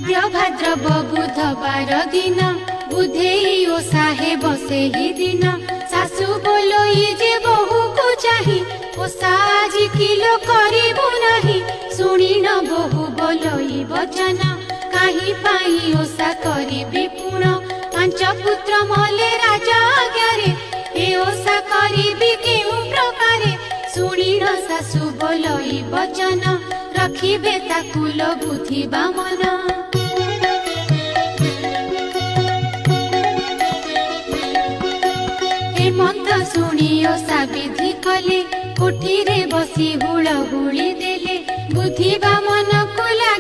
आद्य भाद्रव बुधवार दिन बुधेई ओषा हे बसे ही दिन सासु बोलोई जे बहु को चाही ओषा आज किलो करिबु नाही सुनी न बहु बोलोई वचन काहि पाई ओषा करिबि पुण पांच पुत्र मले राजा आज्ञारे ए ओषा करिबि केउ प्रकारे सुनी न सासु बोलोई वचन रखिबे ताकुल बुद्धि बामन हेमंत सुनी ओषा विधि कले कुटीरे बसी हुलहुली देले बुद्धि बामन कुला